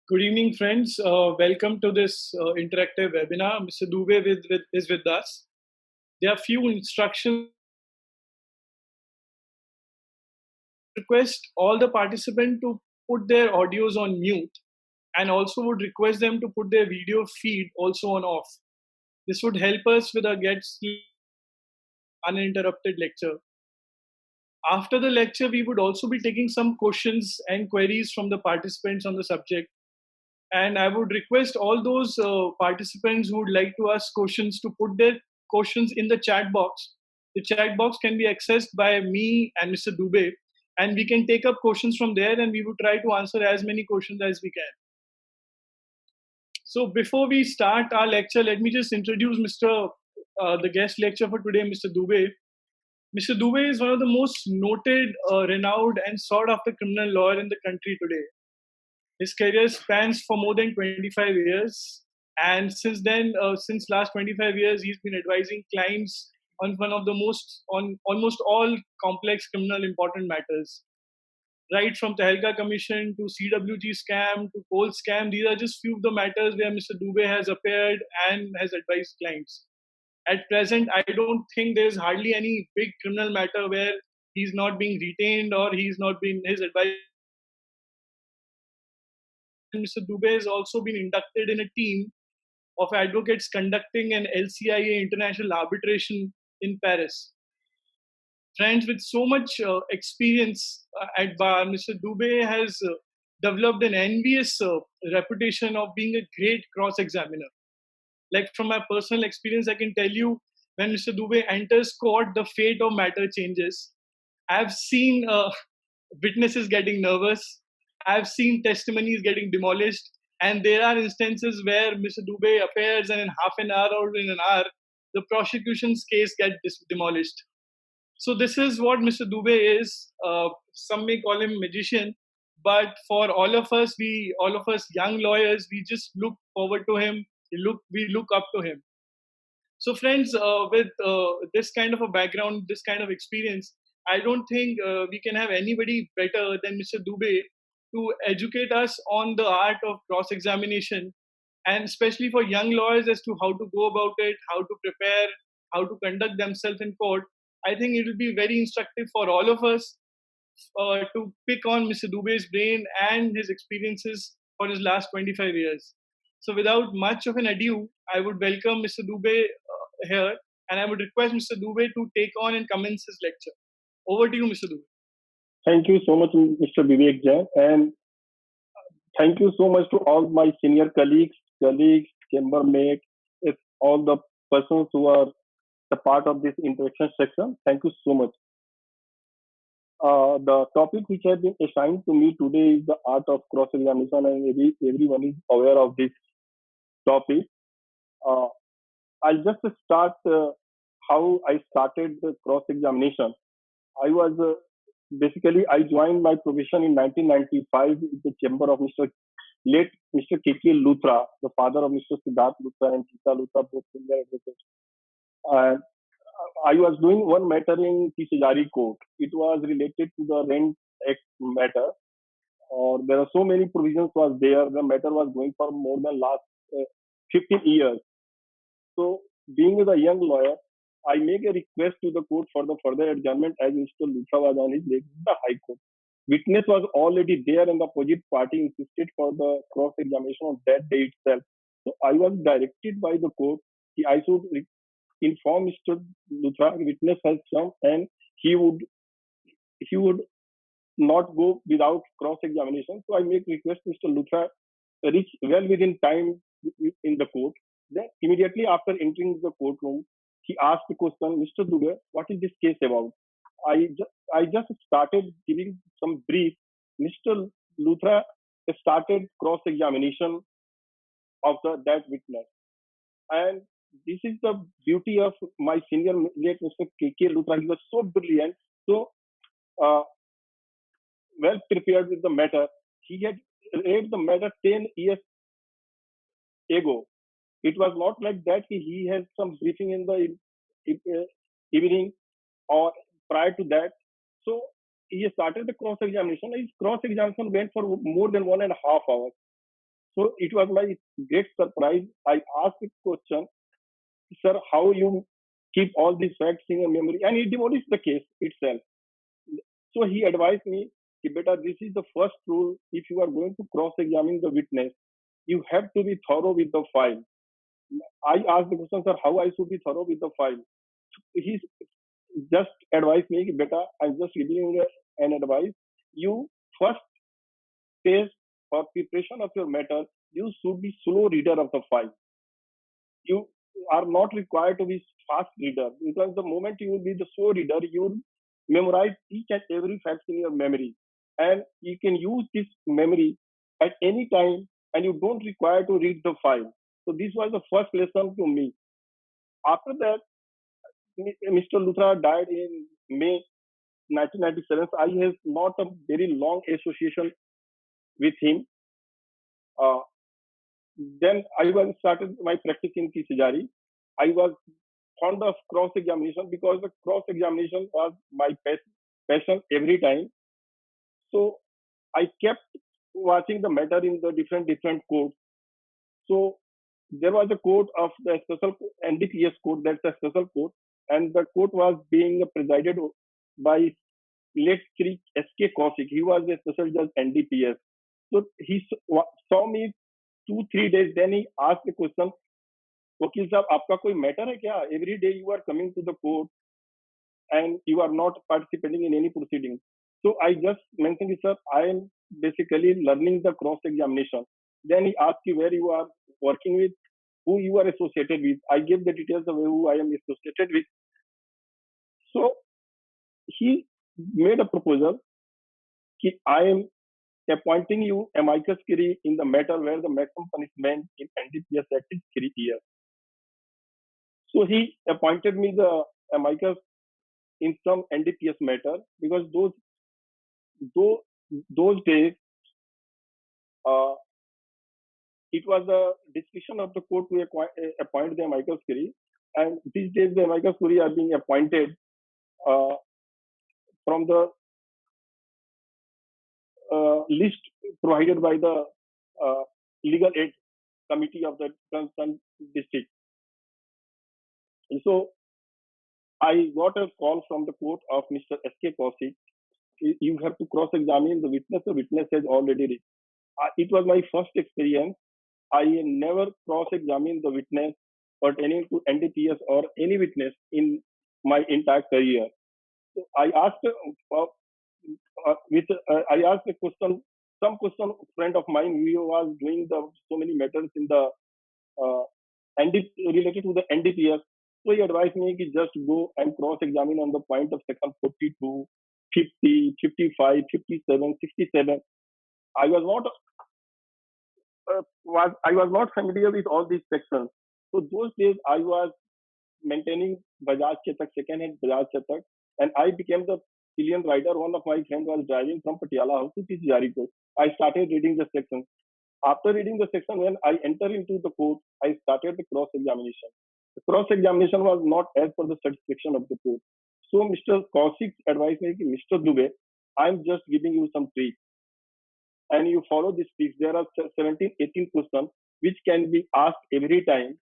Good evening, friends. Welcome to this interactive webinar. Mr. Dubey is with us. There are few instructions. Request all the participants to put their audios on mute and also would request them to put their video feed also on off. This would help us with our guests uninterrupted lecture. After the lecture, we would also be taking some questions and queries from the participants on the subject. And I would request all those participants who would like to ask questions to put their questions in the chat box. The chat box can be accessed by me and Mr. Dubey, and we can take up questions from there and we would try to answer as many questions as we can. So before we start our lecture, let me just introduce the guest lecturer for today, Mr. Dubey. Mr. Dubey is one of the most noted, renowned, and sought after criminal lawyer in the country today. His career spans for more than 25 years, and since last 25 years, he's been advising clients on one of the most on almost all complex criminal important matters. Right from Tehelka Commission to CWG scam to coal scam, these are just few of the matters where Mr. Dubey has appeared and has advised clients. At present, I don't think there's hardly any big criminal matter where he's not being retained or he's not been his advice. Mr. Dubey has also been inducted in a team of advocates conducting an LCIA international arbitration in Paris. Friends, with so much experience at bar, Mr. Dubey has developed an envious reputation of being a great cross-examiner. Like from my personal experience, I can tell you when Mr. Dubey enters court, the fate of matter changes. I've seen witnesses getting nervous. I've seen testimonies getting demolished. And there are instances where Mr. Dubey appears and in half an hour or in an hour, the prosecution's case gets demolished. So this is what Mr. Dubey is. Some may call him magician, but for all of us young lawyers, we just look forward to him. We look up to him. So, friends, with this kind of a background, this kind of experience, I don't think we can have anybody better than Mr. Dubey to educate us on the art of cross examination, and especially for young lawyers as to how to go about it, how to prepare, how to conduct themselves in court. I think it will be very instructive for all of us to pick on Mr. Dubey's brain and his experiences for his last 25 years. So, without much of an ado, I would welcome Mr. Dubey here, and I would request Mr. Dubey to take on and commence his lecture. Over to you, Mr. Dubey. Thank you so much, Mr. Vivek Jain, and thank you so much to all my senior colleagues, chambermates, all the persons who are the part of this interaction section. Thank you so much. The topic which has been assigned to me today is the art of cross-examination, and everyone is aware of this topic. I'll just start how I started the cross-examination. I joined my profession in 1995 in the chamber of late Mr. K.K. Luthra, the father of Mr. Siddharth Luthra and Tita Luthra, both senior advocates. And I was doing one matter in Tisejari court. It was related to the Rent Act matter. There are so many provisions was there. The matter was going for more than last 15 years. So, being a young lawyer, I make a request to the court for the further adjournment as Mr. Luthra was on his way to the High Court. Witness was already there and the opposite party insisted for the cross-examination on that day itself. So I was directed by the court I should inform Mr. Luthra witness has come and he would not go without cross-examination. So I make request Mr. Luthra reach well within time in the court. Then immediately after entering the courtroom, he asked the question, Mr. Dubey, what is this case about? I just started giving some brief. Mr. Luthra started cross-examination of that witness. And this is the beauty of my senior late Mr. K.K. Luthra. He was so brilliant, so well prepared with the matter. He had read the matter 10 years ago. It was not like that he had some briefing in the evening or prior to that. So he started the cross-examination. His cross-examination went for more than 1.5 hours. So it was my great surprise. I asked the question, sir, how you keep all these facts in your memory? And he demolished the case itself. So he advised me, "Ki, beta, this is the first rule. If you are going to cross-examine the witness, you have to be thorough with the file." I asked the question, sir, how I should be thorough with the file? He just advised me, beta, I'm just giving you an advice. You first phase for preparation of your matter, you should be slow reader of the file. You are not required to be fast reader, because the moment you will be the slow reader, you will memorize each and every fact in your memory, and you can use this memory at any time, and you don't require to read the file. So this was the first lesson to me. After that, Mr. Luthra died in May 1997. So I have not a very long association with him. Uh, then I was started my practice in Kisijari. I was fond of cross examination because the cross examination was my passion every time. So I kept watching the matter in the different courts. So there was a court of the special NDPS court, that's a special court, and the court was being presided by late Sri S.K. Kaushik. He was a special judge NDPS. So he saw me 2-3 days. Then he asked the question, वकील साहब आपका कोई matter है क्या? Every day you are coming to the court and you are not participating in any proceeding. So I just mentioned, sir, I am basically learning the cross examination. Then he asked you where you are working with, who you are associated with. I gave the details of who I am associated with. So he made a proposal that I am appointing you amicus curiae in the matter where the maximum punishment in NDPS Act is 3 years. So he appointed me the amicus in some NDPS matter, because those days it was the discretion of the court to appoint the amicus curiae, and these days the amicus curiae are being appointed from the list provided by the legal aid committee of the concerned district. And so I got a call from the court of Mr. S.K. Kaushik. You have to cross-examine the witness. The witness has already written. It was my first experience. I never cross-examined the witness pertaining to NDPS or any witness in my entire career. So I asked I asked a question, some question, friend of mine who was doing so many matters in the related to the NDPS. So he advised me to just go and cross-examine on the point of section 42, 50, 55, 57, 67. I was not familiar with all these sections. So those days I was maintaining Bajaj Chetak, second-hand Bajaj Chetak, and I became the pillion rider. One of my friends was driving from Patiala House to Kisijari Court. I started reading the section. After reading the section, when I entered into the court, I started the cross-examination. The cross-examination was not as per the satisfaction of the court. So Mr. Kaushik advised me, Mr. Dubey, I'm just giving you some tricks, and you follow these tricks. There are 17, 18 questions which can be asked every time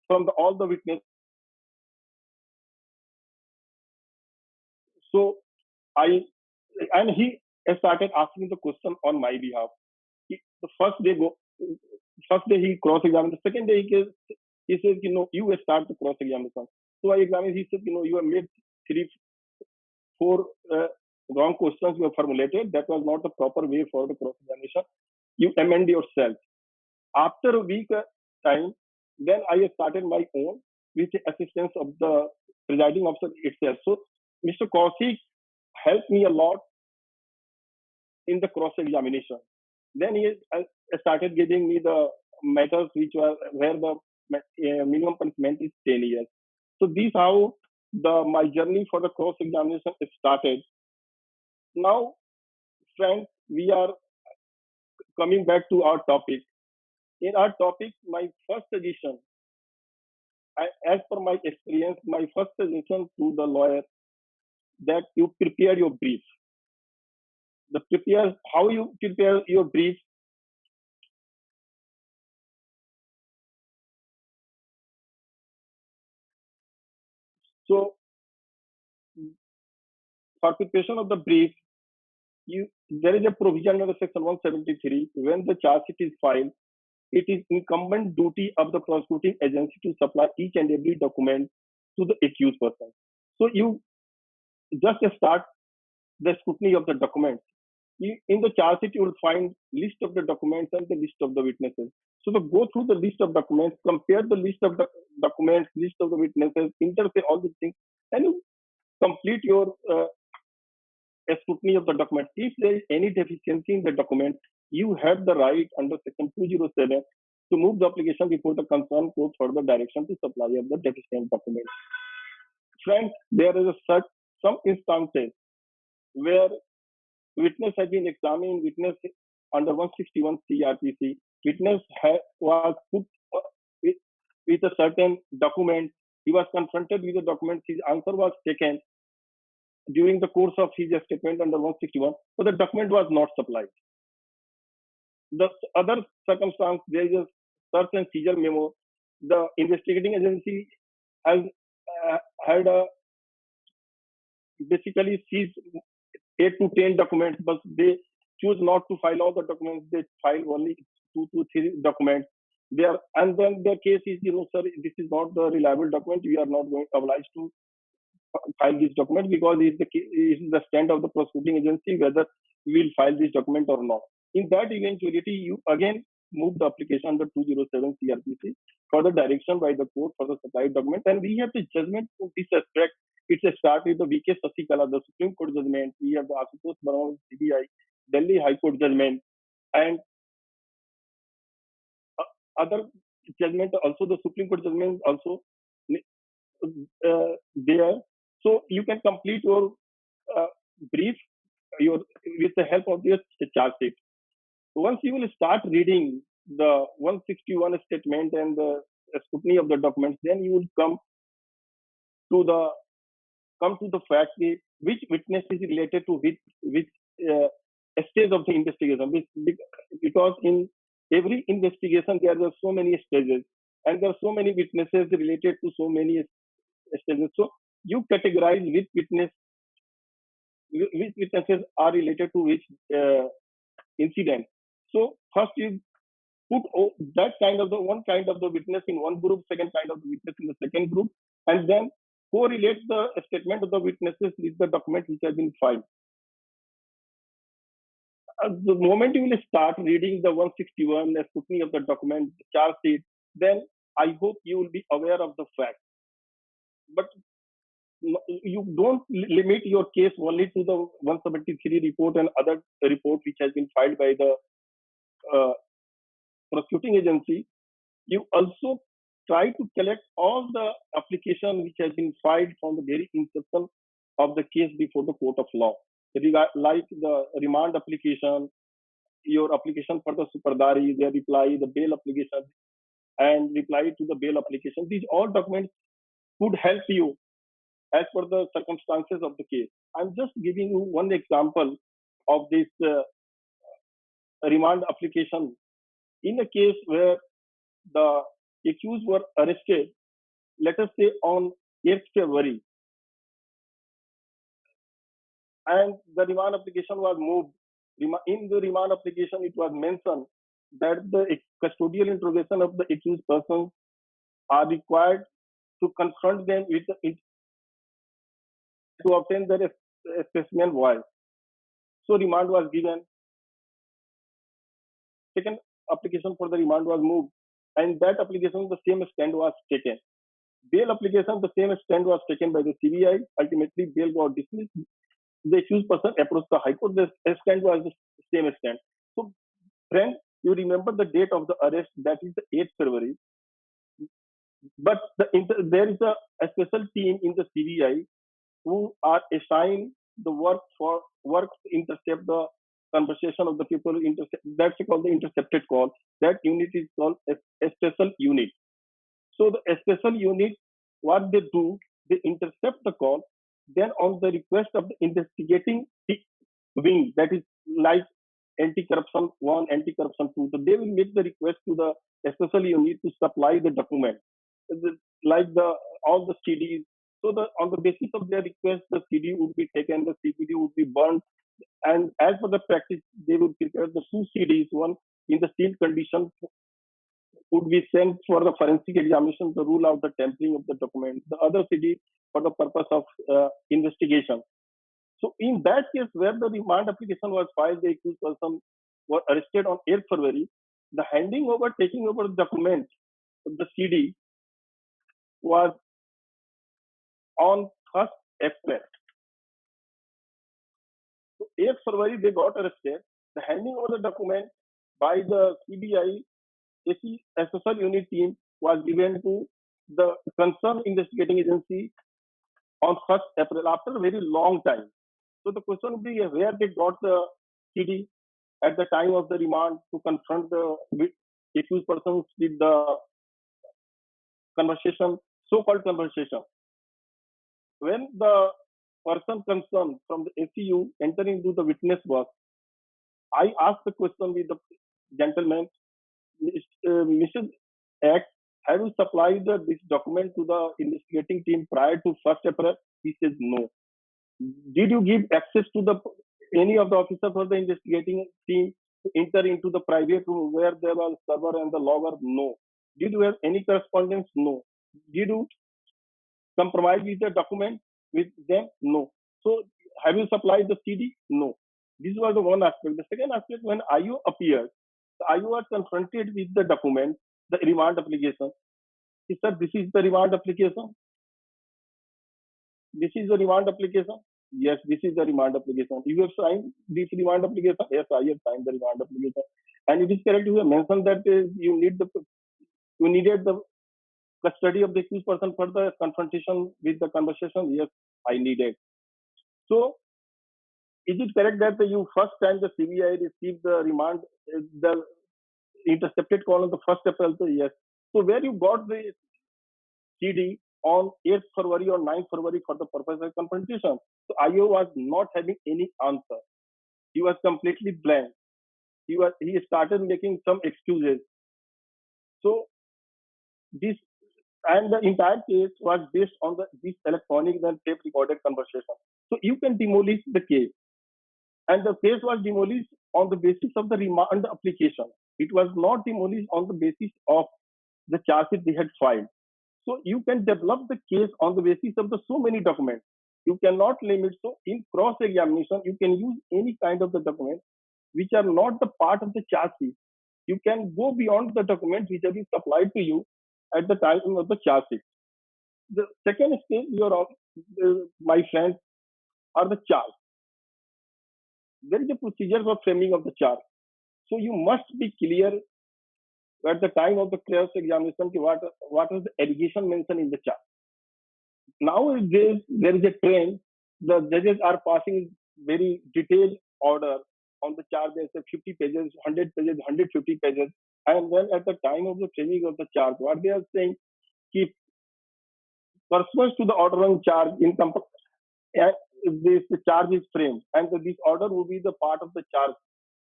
from all the witnesses. So he started asking the question on my behalf. The first day he cross-examined. The second day he says, you start the cross-examination. So I examined. He said, you have made 3-4 wrong questions you have formulated. That was not the proper way for the cross-examination. You amend yourself. After a week time, then I started my own with the assistance of the presiding officer itself. So Mr. Kaushik helped me a lot in the cross-examination. Then he started giving me the matters where the minimum punishment is 10 years. So this is how my journey for the cross-examination started. Now, friends, we are coming back to our topic. In our topic, my first suggestion, as per my experience, my first suggestion to the lawyer, that you prepare your brief. How you prepare your brief? So, for preparation of the brief, there is a provision under Section 173. When the charge sheet is filed, it is incumbent duty of the prosecuting agency to supply each and every document to the accused person. So you just start the scrutiny of the documents. In the charge sheet, you will find list of the documents and the list of the witnesses. So to go through the list of documents, compare the list of the documents, list of the witnesses, interpret all these things, and you complete your scrutiny of the document. If there is any deficiency in the document, you have the right under Section 207 to move the application before the concerned court for the direction to supply of the deficient document. Friends, there is some instances where witness has been examined, witness under 161 CRPC, witness was put with a certain document, he was confronted with the document, his answer was taken during the course of his statement under 161, but the document was not supplied. The other circumstance, there is a search and seizure memo. The investigating agency has had basically seized 8 to 10 documents, but they choose not to file all the documents. They file only 2 to 3 documents. And then the case is, sir, this is not the reliable document. We are not going obliged to file this document because it is the stand of the prosecuting agency whether we will file this document or not. In that eventuality, you again move the application under 207 CRPC for the direction by the court for the supplied document. And we have the judgment to this aspect. It's a start with the VK Sasikala, the Supreme Court judgment. We have the Ashutosh Barma, CBI, Delhi High Court judgment, and other judgment, also the Supreme Court judgment also there. So you can complete your brief with the help of your charge sheet. Once you will start reading the 161 statement and the scrutiny of the documents, then you will come to the fact which witness is related to which stage of the investigation. Because in every investigation there are so many stages and there are so many witnesses related to so many stages. So you categorize which witnesses are related to which incident. So first you put one kind of the witness in one group, second kind of the witness in the second group, and then correlate the statement of the witnesses with the document which has been filed. The moment you will start reading the 161, the scrutiny of the document, the charge sheet, then I hope you will be aware of the fact. But you don't limit your case only to the 173 report and other report which has been filed by the prosecuting agency. You also try to collect all the application which has been filed from the very inception of the case before the court of law, like the remand application, your application for the superdari, their reply, the bail application, and reply to the bail application. These all documents could help you as per the circumstances of the case. I'm just giving you one example of this remand application. In a case where the accused were arrested, let us say on 8th February, and the remand application was moved. In the remand application, it was mentioned that the custodial interrogation of the accused persons are required to confront them with to obtain their specimen voice. So remand was given. Second application for the remand was moved, and that application, the same stand was taken. Bail application, the same stand was taken by the CBI. Ultimately, bail got dismissed. The accused person approached the High Court. The stand was the same stand. So, friends, you remember the date of the arrest, that is the 8th February. But there is a special team in the CBI who are assigned the work to intercept the conversation of the people. That's called the intercepted call. That unit is called a special unit. So the special unit, what they do, they intercept the call. Then on the request of the investigating wing, that is like anti-corruption 1, anti-corruption 2, so they will make the request to the special unit to supply the document, like all the CDs, So on the basis of their request, the CD would be taken, the CPD would be burned, and as per the practice, they would prepare the two CDs, one in the sealed condition would be sent for the forensic examination to rule out the tampering of the document. The other CD for the purpose of investigation. So in that case, where the remand application was filed, the accused person was arrested on 8th February. The taking over the document, the CD, was on 1st April. So 8th February, they got arrested. The handing over the document by the CBI SSL unit team was given to the concerned investigating agency on 1st April after a very long time. So the question would be where they got the CD at the time of the remand to confront the accused persons with the conversation, so-called conversation. When the person concerned from the ACU entered into the witness box, I asked the question with the gentleman, Mr. X, have you supplied this document to the investigating team prior to 1st April? He says no. Did you give access to any of the officers of the investigating team to enter into the private room where there was server and the logger? No. Did you have any correspondence? No. Did you compromise with the document with them? No. So have you supplied the CD? No. This was the one aspect. The second aspect, when IO appeared, the IO was confronted with the document, the remand application. He said, this is the remand application. This is the remand application. Yes, this is the remand application. You have signed this remand application? Yes, I have signed the remand application. And it is correct, you have mentioned that you needed the custody of the accused person for the confrontation with the conversation. Yes, I needed. So, is it correct that you first time the CBI received the remand, the intercepted call on the 1st April? Yes. So, where you got the CD on 8th February or 9th February for the purpose of confrontation? So, IO was not having any answer. He was completely blank. He started making some excuses. So, this and the entire case was based on this electronic and tape recorded conversation. So you can demolish the case. And the case was demolished on the basis of the remand application. It was not demolished on the basis of the charges they had filed. So you can develop the case on the basis of the so many documents. You cannot limit. So in cross-examination, you can use any kind of the documents which are not the part of the charges. You can go beyond the documents which have been supplied to you at the time of the charge sheet. The second stage, my friends, are the charge. There is a procedure for framing of the charge. So you must be clear at the time of the cross examination what is the allegation mentioned in the charge. Nowadays, there is a trend. The judges are passing very detailed order on the charge. They say 50 pages, 100 pages, 150 pages. And then at the time of the framing of the charge, what they are saying, keep pursuant to the order on charge, this charge is framed, and this order will be the part of the charge.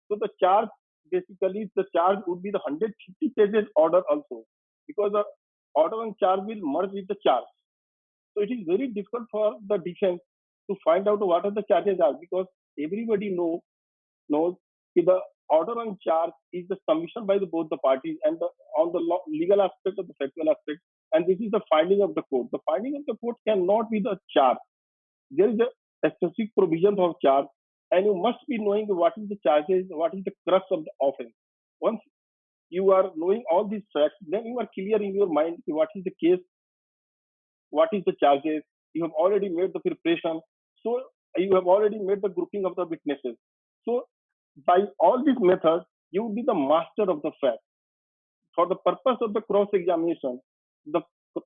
So the charge, basically, the charge would be the 150 pages order also, because the order on charge will merge with the charge. So it is very difficult for the defense to find out what are the charges are, because everybody knows the order on charge is the submission by both the parties and on the legal aspect or the factual aspect, and this is the finding of the court. The finding of the court cannot be the charge. There is a specific provision of charge, and you must be knowing what is the charges, what is the crux of the offense. Once you are knowing all these facts, then you are clear in your mind what is the case, what is the charges. You have already made the preparation, so you have already made the grouping of the witnesses. So by all these methods, you will be the master of the fact. For the purpose of the cross-examination, the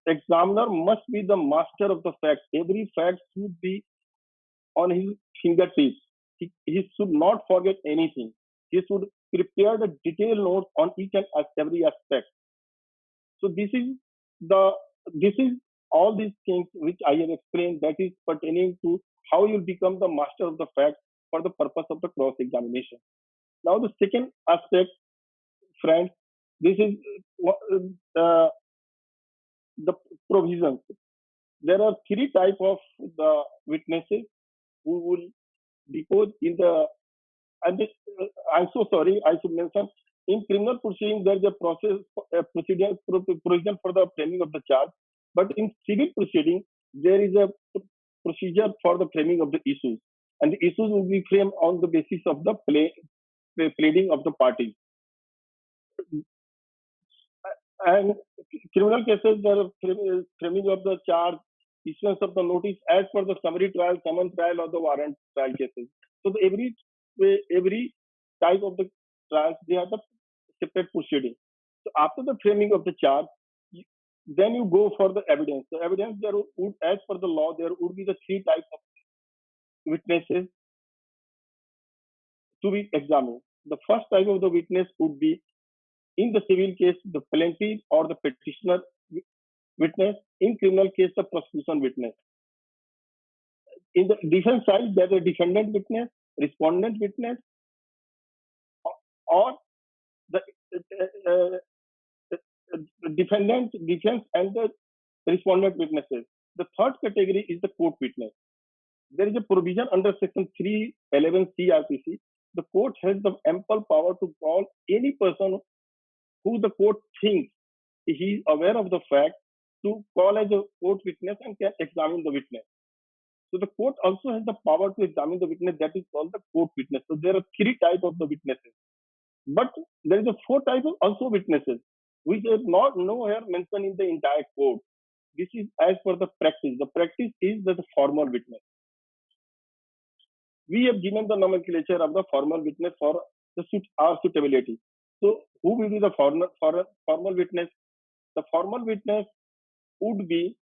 examiner must be the master of the fact. Every fact should be on his fingertips. He should not forget anything. He should prepare the detailed notes on each and every aspect. So this is all these things which I have explained, that is pertaining to how you become the master of the fact for the purpose of the cross-examination. Now the second aspect, friends, this is the provisions. there are three types of the witnesses who will depose in the. And this, I'm so sorry, I should mention, in criminal proceeding there is a process, a provision for the framing of the charge, but in civil proceeding there is a procedure for the framing of the issues, and the issues will be framed on the basis of the pleading of the parties. And criminal cases, the framing of the charge, issuance of the notice as per the summary trial, summons trial, or the warrant trial cases. So every type of the trials, they have the separate proceeding. So after the framing of the charge, then you go for the evidence. The evidence, there would, as per the law, there would be the three types of witnesses to be examined. The first type of the witness would be, in the civil case, the plaintiff or the petitioner witness. In criminal case, the prosecution witness. In the defense side, there's a defendant witness, respondent witness, or the defense and the respondent witnesses. The third category is the court witness. There is a provision under section 311 CRPC. The court has the ample power to call any person who the court thinks he is aware of the fact to call as a court witness and can examine the witness. So the court also has the power to examine the witness, that is called the court witness. So there are three types of the witnesses. But there is a four types of also witnesses, which are not nowhere mentioned in the entire code. This is as per the practice. The practice is the formal witness. We have given the nomenclature of the formal witness for the our suitability. So who will be the formal witness? The formal witness would be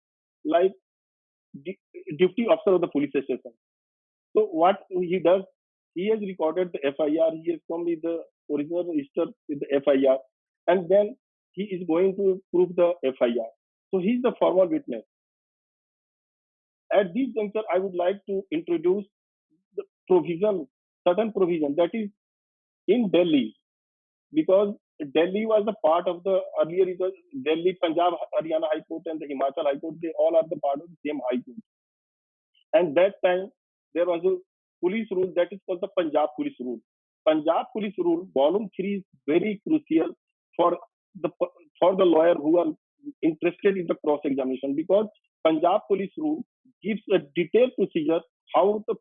like duty officer of the police station. So what he does, he has recorded the FIR, he has come with the original register with the FIR, and then he is going to prove the FIR. So he is the formal witness. At this juncture, I would like to introduce the certain provision that is in Delhi, because Delhi was a part of the earlier, it was Delhi, Punjab, Haryana High Court and the Himachal High Court, they all are the part of the same High Court. And that time, there was a police rule that is called the Punjab Police Rule. Punjab Police Rule, Volume 3 is very crucial for the lawyer who are interested in the cross-examination, because Punjab Police Rule gives a detailed procedure how the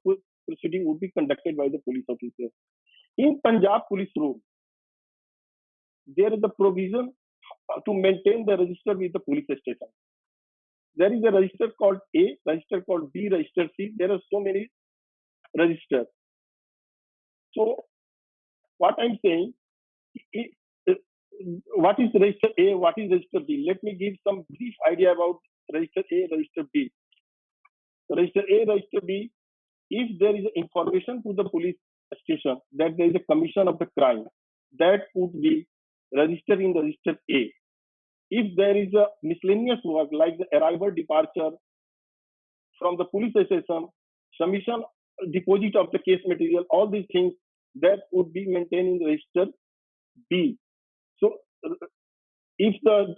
proceeding would be conducted by the police officer. In Punjab Police Rule, there is a provision to maintain the register with the police station. There is a register called A, register called B, register C. There are so many registers. So what I'm saying, what is register A, what is register B? Let me give some brief idea about register A, register B. Register A, register B, if there is information to the police station that there is a commission of the crime, that would be registered in the register A. If there is a miscellaneous work like the arrival, departure from the police station, submission, deposit of the case material, all these things, that would be maintained in the register B. So if the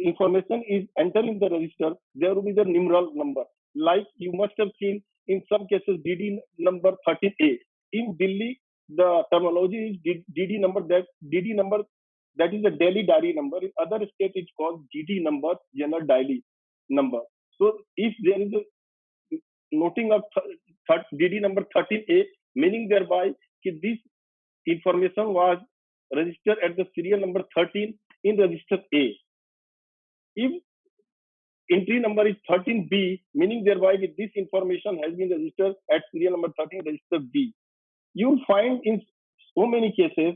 information is entered in the register, there will be the numeral number. Like you must have seen in some cases DD number 13A. In Delhi, the terminology is DD number, that is the Delhi diary number. In other states, it's called GD number, general diary number. So if there is a noting of DD number 13A, meaning thereby this information was registered at the serial number 13 in register A. If entry number is 13B, meaning thereby this information has been registered at serial number 13 register B. You will find in so many cases,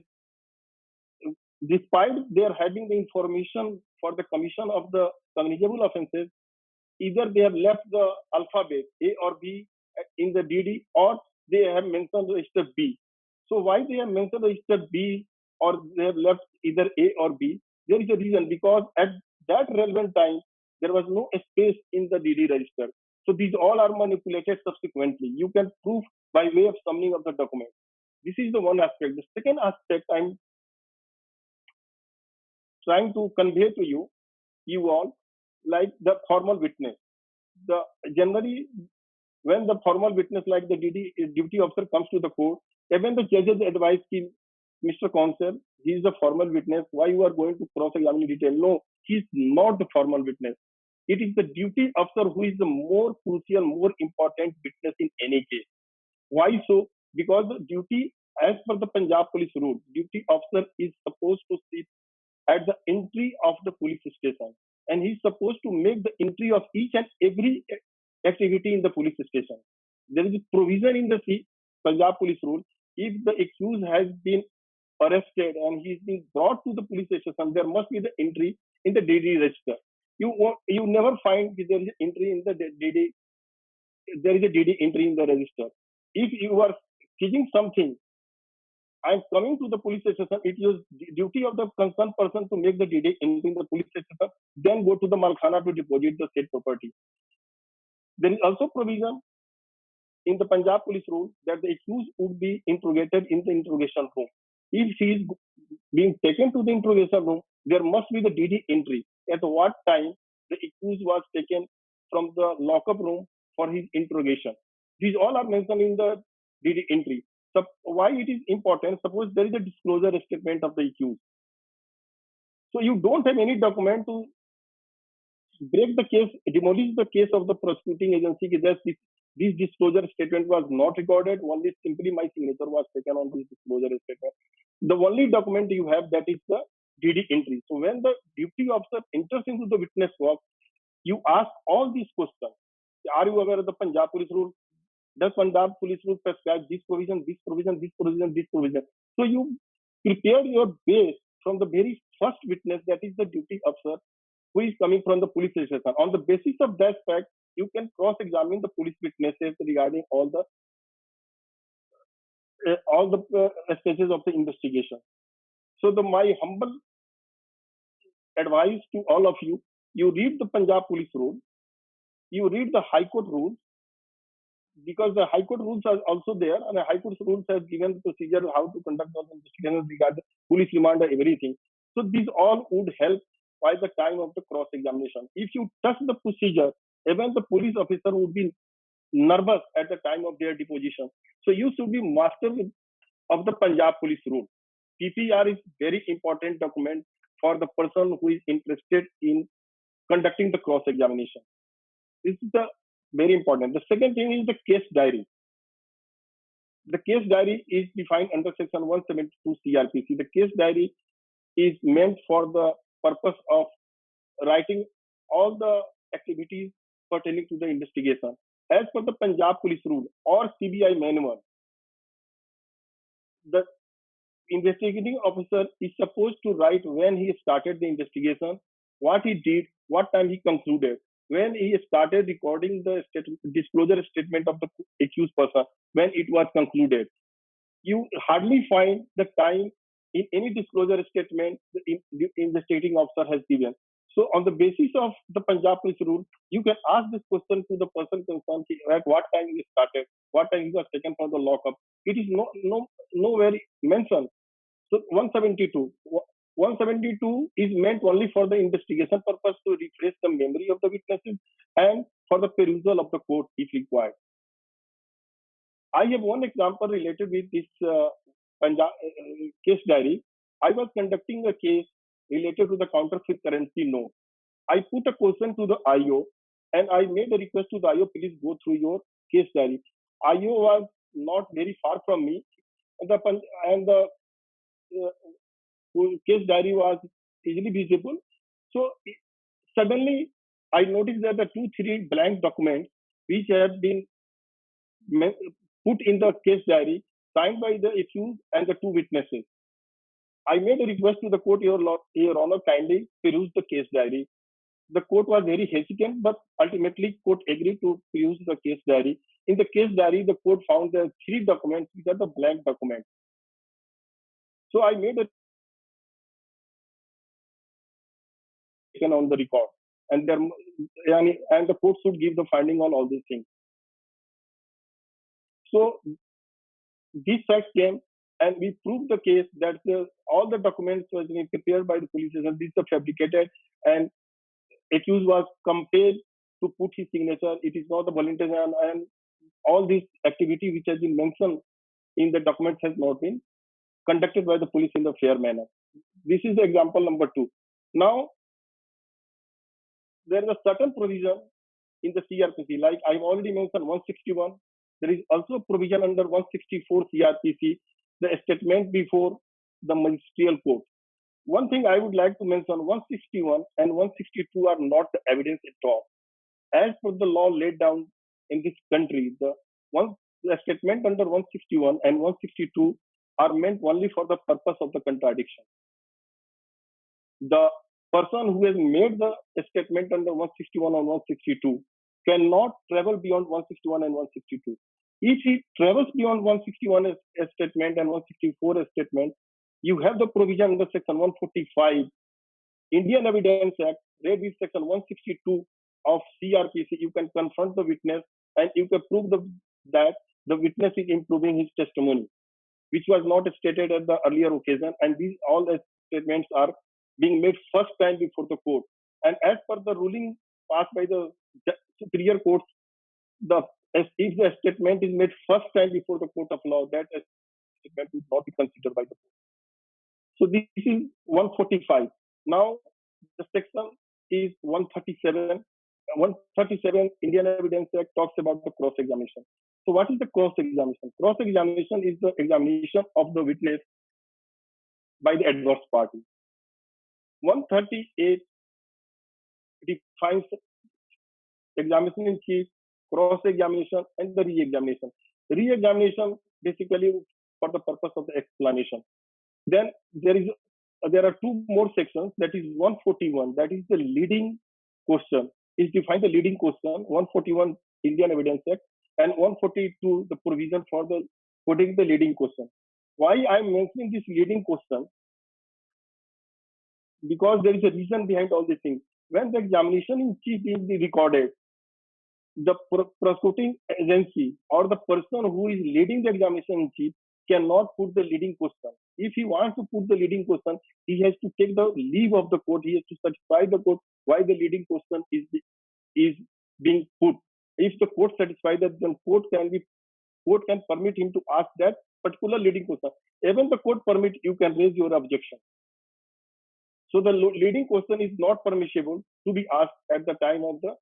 despite their having the information for the commission of the cognizable offences, either they have left the alphabet A or B in the DD, or they have mentioned register B. So why they have mentioned register B or they have left either A or B? There is a reason, because at that relevant time, there was no space in the DD register. So these all are manipulated subsequently. You can prove by way of summoning of the document. This is the one aspect. The second aspect I'm trying to convey to you all, like the formal witness. The generally when the formal witness like the duty officer comes to the court, even the judges advise him, Mr. Counsel, he is the formal witness. Why you are going to cross-examine in detail? No, he is not the formal witness. It is the duty officer who is the more crucial, more important witness in any case. Why so? Because the duty, as per the Punjab police rule, duty officer is supposed to sit at the entry of the police station, and he's supposed to make the entry of each and every activity in the police station. There is a provision in the Punjab police rule. If the accused has been arrested and he's been brought to the police station, there must be the entry in the DD register. You never find there is entry in the DD. There is a DD entry in the register. If you are seeking something and coming to the police station, it is duty of the concerned person to make the DD entry in the police station, then go to the Malkhana to deposit the said property. There is also provision in the Punjab police rule that the accused would be interrogated in the interrogation room. If he is being taken to the interrogation room, there must be the DD entry. At what time the accused was taken from the lockup room for his interrogation. These all are mentioned in the DD entry. So why it is important? Suppose there is a disclosure statement of the accused. So you don't have any document to break the case, demolish the case of the prosecuting agency. This disclosure statement was not recorded. Only simply my signature was taken on this disclosure statement. The only document you have, that is the DD entry. So when the duty officer enters into the witness box, you ask all these questions. Are you aware of the Punjab police rule? Does Punjab police rule prescribe this provision, this provision, this provision, this provision? So you prepare your base from the very first witness, that is the duty officer, who is coming from the police station. On the basis of that fact, you can cross-examine the police witnesses regarding all the stages of the investigation. So my humble advice to all of you: you read the Punjab police rule, you read the High Court rules, because the High Court rules are also there, and the High Court rules have given the procedure how to conduct all the investigations regarding police remand and everything. So these all would help by the time of the cross-examination. If you touch the procedure, even the police officer would be nervous at the time of their deposition. So you should be master of the Punjab police rule. PPR is very important document for the person who is interested in conducting the cross-examination. This is the very important. The second thing is the case diary. The case diary is defined under section 172 CRPC. The case diary is meant for the purpose of writing all the activities pertaining to the investigation. As per the Punjab police rule or CBI manual, the investigating officer is supposed to write when he started the investigation, what he did, what time he concluded, when he started recording the disclosure statement of the accused person, when it was concluded. You hardly find the time in any disclosure statement the investigating officer has given. So on the basis of the Punjab police rule, you can ask this question to the person concerned at what time he started, what time he was taken from the lockup. It is nowhere mentioned. So 172. 172 is meant only for the investigation purpose, to refresh the memory of the witnesses and for the perusal of the court if required. I have one example related with this Punjab case diary. I was conducting a case related to the counterfeit currency note. I put a question to the IO and I made a request to the IO, please go through your case diary. IO was not very far from me, and the case diary was easily visible. So suddenly I noticed that the 2-3 blank documents which have been put in the case diary, signed by the accused and the two witnesses. I made a request to the court, Your Honor, kindly peruse the case diary. The court was very hesitant, but ultimately court agreed to peruse the case diary. In the case diary, the court found the 3 documents which are the blank documents. So I made a on the record, and the court should give the finding on all these things. So this fact came, and we proved the case that all the documents were prepared by the police station. These are fabricated, and accused was compelled to put his signature. It is not a voluntary, and all this activity which has been mentioned in the documents has not been conducted by the police in the fair manner. This is the example number two. Now, there is a certain provision in the CRPC, like I've already mentioned 161. There is also a provision under 164 CRPC, the statement before the ministerial court. One thing I would like to mention, 161 and 162 are not the evidence at all. As per the law laid down in this country, the statement under 161 and 162 are meant only for the purpose of the contradiction. The person who has made the statement under 161 and 162 cannot travel beyond 161 and 162. If he travels beyond 161 as statement and 164 as statement, you have the provision under section 145 Indian Evidence Act, read with section 162 of CRPC. You can confront the witness and you can prove that the witness is improving his testimony, which was not stated at the earlier occasion. And these all the statements are being made first time before the court. And as per the ruling passed by the superior courts, if the statement is made first time before the court of law, that statement would not be considered by the court. So this is 145. Now the section is 137. 137 Indian Evidence Act talks about the cross-examination. So what is the cross-examination? Cross-examination is the examination of the witness by the adverse party. 138 defines examination in chief, cross-examination, and the re-examination. Re-examination basically for the purpose of the explanation. Then there are two more sections. That is 141. That is the leading question. Is defined the leading question. 141 Indian Evidence Act and 142 the provision for the putting the leading question. Why I am mentioning this leading question? Because there is a reason behind all these things. When the examination in chief is recorded, the prosecuting agency or the person who is leading the examination in chief cannot put the leading question. If he wants to put the leading question, he has to take the leave of the court. He has to satisfy the court why the leading question is being put. If the court satisfies that, then court can permit him to ask that particular leading question. Even the court permit, you can raise your objection. So the leading question is not permissible to be asked at the time of the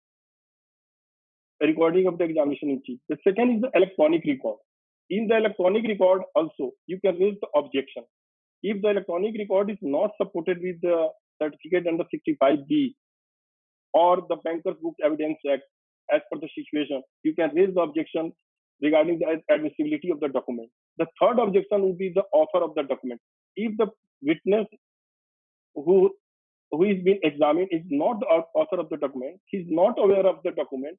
recording of the examination in chief. The second is the electronic record. In the electronic record also, you can raise the objection. If the electronic record is not supported with the certificate under 65B or the Banker's Book Evidence Act, as per the situation, you can raise the objection regarding the admissibility of the document. The third objection would be the author of the document. If the witness who is being examined is not the author of the document, he is not aware of the document,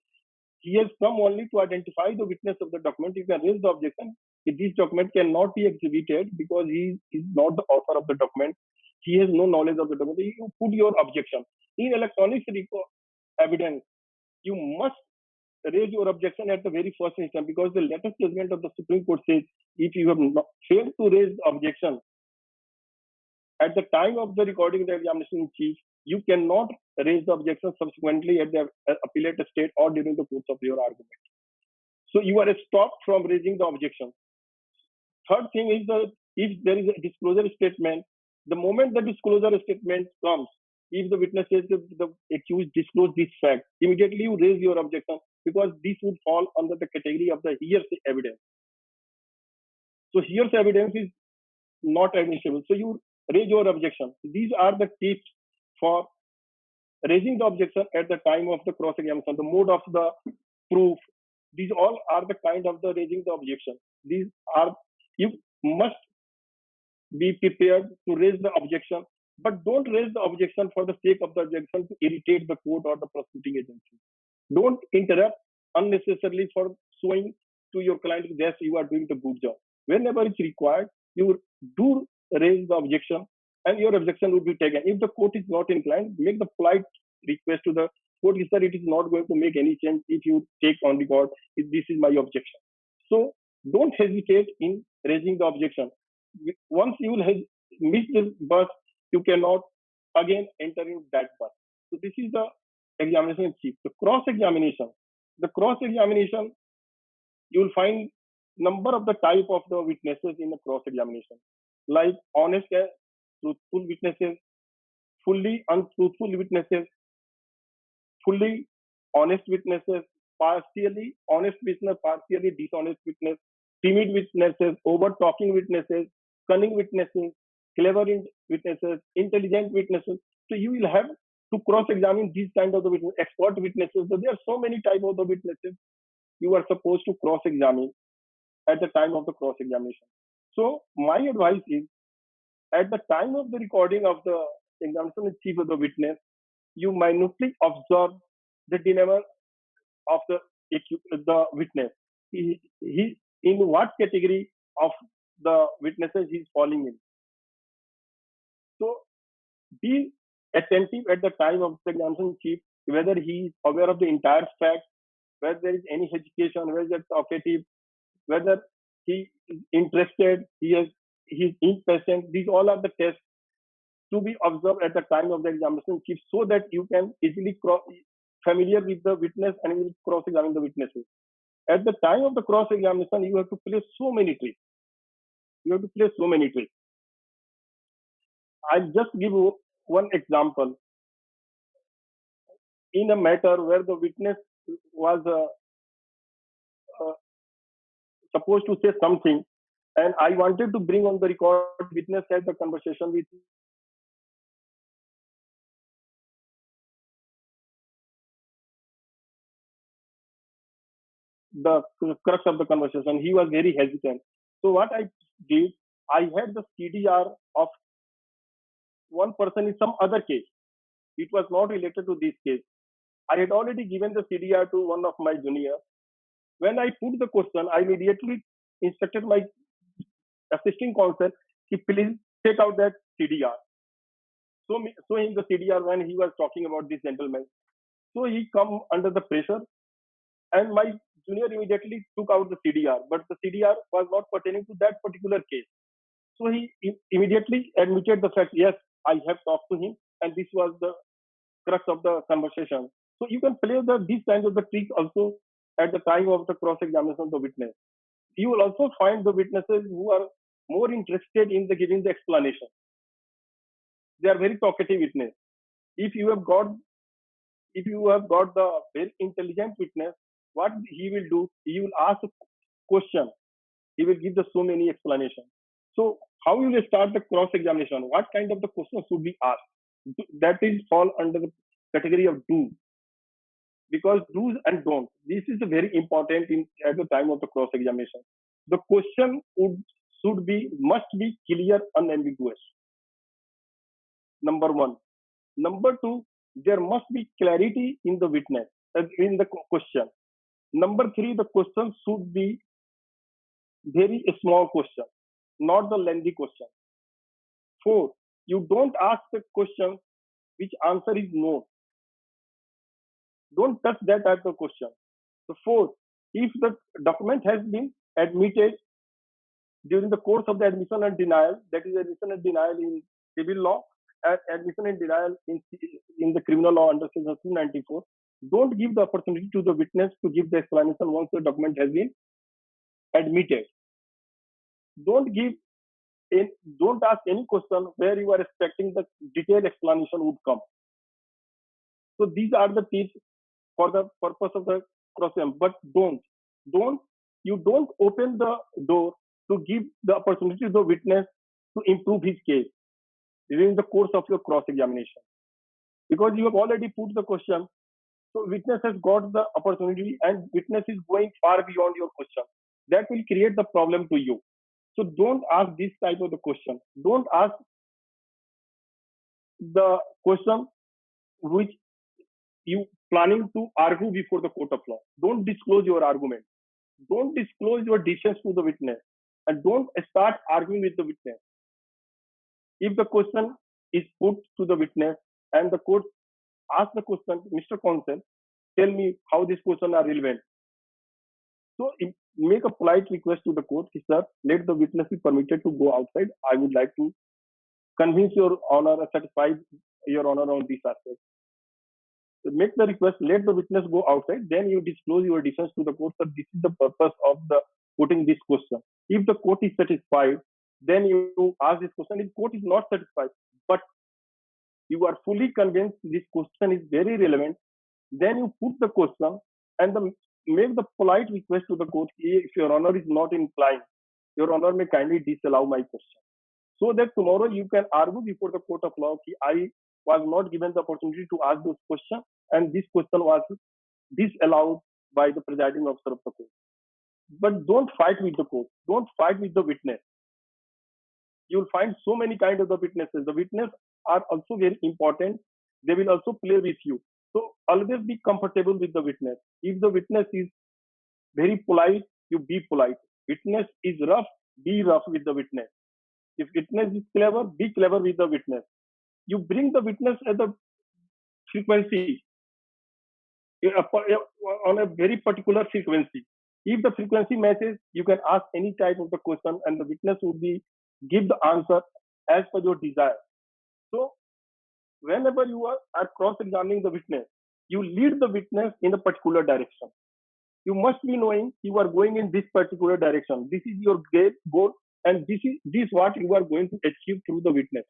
he has come only to identify the witness of the document, you can raise the objection. If this document cannot be exhibited because he is not the author of the document, he has no knowledge of the document, you put your objection. In electronic evidence, you must raise your objection at the very first instance, because the latest judgment of the Supreme Court says if you have failed to raise the objection at the time of the recording of the examination in chief, you cannot raise the objection subsequently at the appellate state or during the course of your argument. So you are stopped from raising the objection. Third thing is that if there is a disclosure statement, the moment the disclosure statement comes, if the witness says that the accused disclosed this fact, immediately you raise your objection, because this would fall under the category of the hearsay evidence. So hearsay evidence is not admissible. So you raise your objection. These are the tips for raising the objection at the time of the cross-examination, the mode of the proof. These all are the kind of the raising the objection. These are, you must be prepared to raise the objection, but don't raise the objection for the sake of the objection to irritate the court or the prosecuting agency. Don't interrupt unnecessarily for showing to your client that you are doing the good job. Whenever it's required, you do raise the objection and your objection will be taken. If the court is not inclined, make the polite request to the court, sir, it is not going to make any change if you take on record, if this is my objection. So don't hesitate in raising the objection. Once you will miss the bus, you cannot again enter in that bus. So this is the examination in chief. The cross examination, you will find number of the type of the witnesses in the cross examination, like honest and truthful witnesses, fully untruthful witnesses, fully honest witnesses, partially honest witness, partially dishonest witness, timid witnesses, over talking witnesses, cunning witnesses, clever witnesses, intelligent witnesses. So you will have to cross-examine these kind of the witnesses, expert witnesses. So there are so many type of the witnesses you are supposed to cross-examine at the time of the cross-examination. So my advice is, at the time of the recording of the examination in chief of the witness, you minutely observe the demeanor of the witness. He in what category of the witnesses he is falling in. So be attentive at the time of the examination chief, whether he is aware of the entire fact, whether there is any hesitation, whether it's talkative, whether he is interested, he is impatient. These all are the tests to be observed at the time of the examination chief, so that you can easily familiar with the witness and you will cross-examine the witnesses. At the time of the cross-examination, you have to play so many tricks. I'll just give you one example. In a matter where the witness was supposed to say something, and I wanted to bring on the record witness had the conversation with the crux of the conversation. He was very hesitant. So what I did, I had the CDR of one person in some other case. It was not related to this case. I had already given the CDR to one of my juniors. When I put the question, I immediately instructed my assisting counsel to please take out that CDR. So in the CDR when he was talking about this gentleman. So he come under the pressure, and my junior immediately took out the CDR, but the CDR was not pertaining to that particular case. So he immediately admitted the fact, yes, I have talked to him, and this was the crux of the conversation. So you can play these kinds of the tricks also at the time of the cross-examination of the witness. You will also find the witnesses who are more interested in the giving the explanation. They are very talkative witness. If you have got the very intelligent witness, what he will do, he will ask a question. He will give the so many explanations. So how you will start the cross-examination? What kind of the questions should be asked? That is fall under the category of do. Because do's and don'ts, this is very important at the time of the cross-examination. The question must be clear, unambiguous. Number one. Number two, there must be clarity in the witness, in the question. Number three, the question should be very small question, not the lengthy question. Four, you don't ask the question which answer is no. Don't touch that type of question. So fourth, if the document has been admitted during the course of the admission and denial, that is admission and denial in civil law, admission and denial in the criminal law under section 294, don't give the opportunity to the witness to give the explanation once the document has been admitted. Don't ask any question where you are expecting the detailed explanation would come. So these are the tips for the purpose of the cross-examination. But you don't open the door to give the opportunity to the witness to improve his case during the course of your cross-examination. Because you have already put the question, so witness has got the opportunity and witness is going far beyond your question. That will create the problem to you. So don't ask this type of the question. Don't ask the question which you planning to argue before the court of law. Don't disclose your argument. Don't disclose your decisions to the witness. And don't start arguing with the witness. If the question is put to the witness and the court asks the question, Mr. Counsel, tell me how these questions are relevant. So make a polite request to the court, sir, let the witness be permitted to go outside. I would like to convince your honor, satisfy your honor on this aspect. make the request, let the witness go outside, then you disclose your defense to the court that this is the purpose of the putting this question. If the court is satisfied, then you ask this question. If court is not satisfied, but you are fully convinced this question is very relevant, then you put the question and make the polite request to the court, if your honor is not inclined, your honor may kindly disallow my question. So that tomorrow you can argue before the court of law, I was not given the opportunity to ask this question, and this question was disallowed by the presiding officer of the court. But don't fight with the court. Don't fight with the witness. You'll find so many kinds of the witnesses. The witnesses are also very important. They will also play with you. So always be comfortable with the witness. If the witness is very polite, you be polite. Witness is rough, be rough with the witness. If witness is clever, be clever with the witness. You bring the witness at the frequency, on a very particular frequency. If the frequency matches, you can ask any type of the question and the witness will give the answer as per your desire. So whenever you are cross-examining the witness, you lead the witness in a particular direction. You must be knowing you are going in this particular direction. This is your goal, and this is what you are going to achieve through the witness.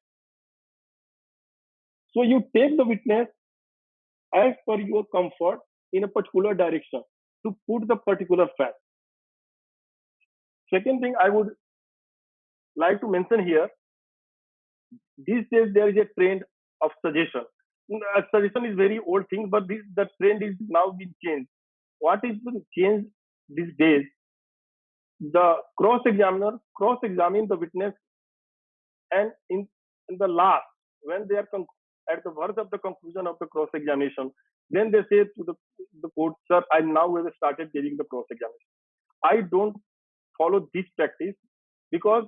So you take the witness as per your comfort in a particular direction to put the particular fact. Second thing I would like to mention here, these days there is a trend of suggestion. Suggestion is very old thing, but the trend is now been changed. What is the change these days? The cross-examiner cross-examine the witness, and in the last, when they are at the verge of the conclusion of the cross-examination, then they say to the court, sir, I now have started giving the cross-examination. I don't follow this practice, because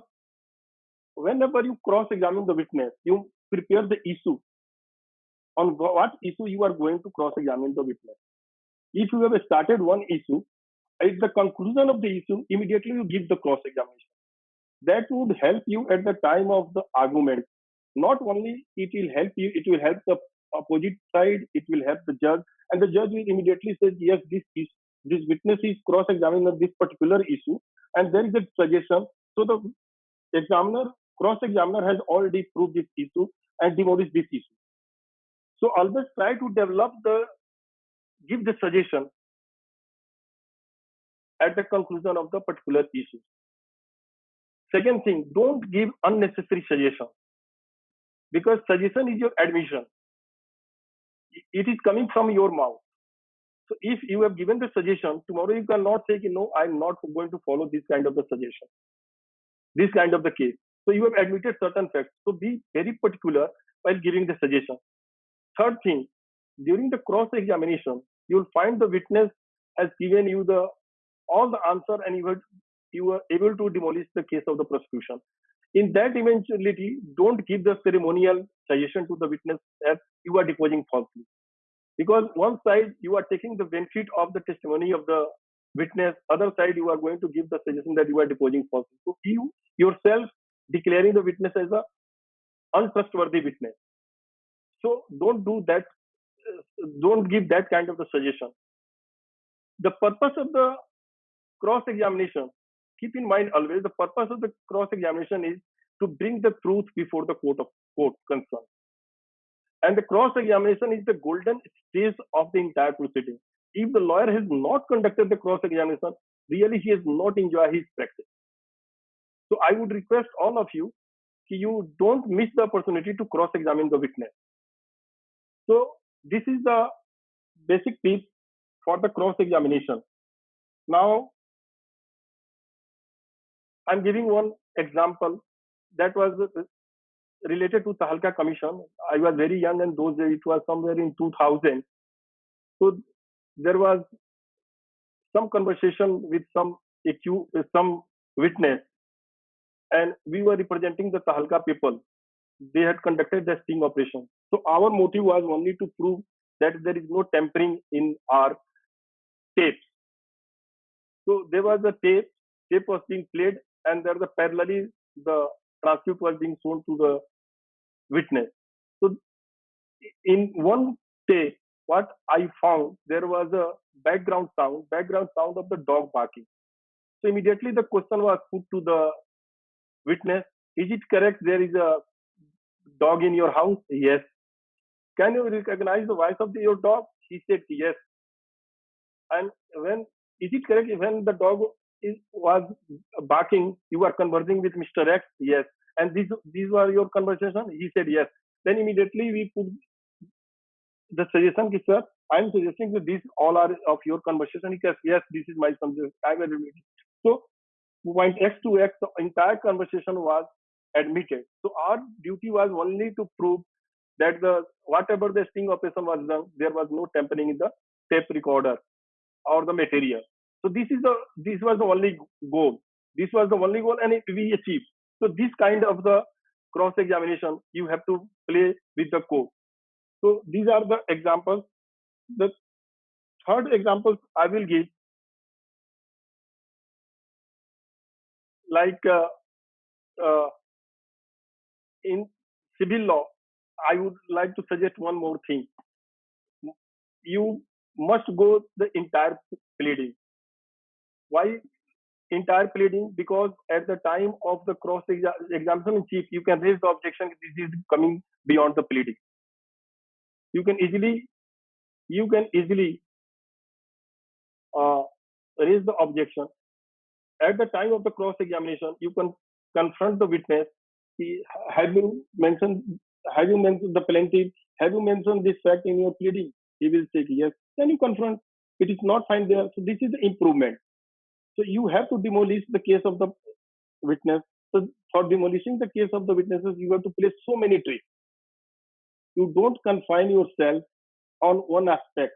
whenever you cross-examine the witness, you prepare the issue on what issue you are going to cross-examine the witness. If you have started one issue, at the conclusion of the issue, immediately you give the cross-examination. That would help you at the time of the argument. Not only it will help you, it will help the opposite side, it will help the judge, and the judge will immediately say, yes, this witness is cross-examining this particular issue, and there is a suggestion. So the cross-examiner has already proved this issue and demolished this issue. So always try to give the suggestion at the conclusion of the particular issue. Second thing, don't give unnecessary suggestion, because suggestion is your admission. It is coming from your mouth. So if you have given the suggestion, tomorrow you cannot say, no, I'm not going to follow this kind of the suggestion, this kind of the case. So you have admitted certain facts. So be very particular while giving the suggestion. Third thing, during the cross-examination, you will find the witness has given you all the answer, and you were able to demolish the case of the prosecution. In that eventuality, don't give the ceremonial suggestion to the witness that you are deposing falsely. Because one side, you are taking the benefit of the testimony of the witness. Other side, you are going to give the suggestion that you are deposing falsely. So you yourself declaring the witness as an untrustworthy witness. So don't do that. Don't give that kind of the suggestion. The purpose of the cross-examination, keep in mind always, the purpose of the cross-examination is to bring the truth before the court concerned. And the cross-examination is the golden stage of the entire proceeding. If the lawyer has not conducted the cross-examination, really he has not enjoyed his practice. So I would request all of you, you don't miss the opportunity to cross-examine the witness. So this is the basic tip for the cross-examination. Now, I'm giving one example that was related to Tahalka Commission. I was very young, and those days it was somewhere in 2000. So there was some conversation with some witness, and we were representing the Tahalka people. They had conducted the sting operation. So our motive was only to prove that there is no tampering in our tapes. So there was a tape was being played, and there the parallelly the transcript was being shown to the witness. So in one tape, what I found, there was a background sound of the dog barking. So immediately the question was put to the witness: Is it correct there is a dog in your house? Yes. Can you recognize the voice of your dog? He said yes. And when is it correct when the dog was barking, you were conversing with Mr. X? Yes. And these were your conversation? He said yes. Then immediately we put the suggestion, sir, I'm suggesting that these all are of your conversation. He says, yes, this is my subject. I'm admitted. So point X to X, the entire conversation was admitted. So our duty was only to prove that the whatever the sting operation was done, there was no tampering in the tape recorder or the material. So this was the only goal. This was the only goal, and we achieved. So this kind of the cross examination, you have to play with the code. So these are the examples. The third example I will give, like uh, in civil law, I would like to suggest one more thing. You must go the entire pleading. Why entire pleading? Because at the time of the cross examination in chief, you can raise the objection. This is coming beyond the pleading. You can easily raise the objection. At the time of the cross examination, you can confront the witness. Have you mentioned? Have you mentioned the plaintiff? Have you mentioned this fact in your pleading? He will say yes. Then you confront. It is not fine there. So this is the improvement. So you have to demolish the case of the witness. So for demolishing the case of the witnesses, you have to place so many tricks. You don't confine yourself on one aspect.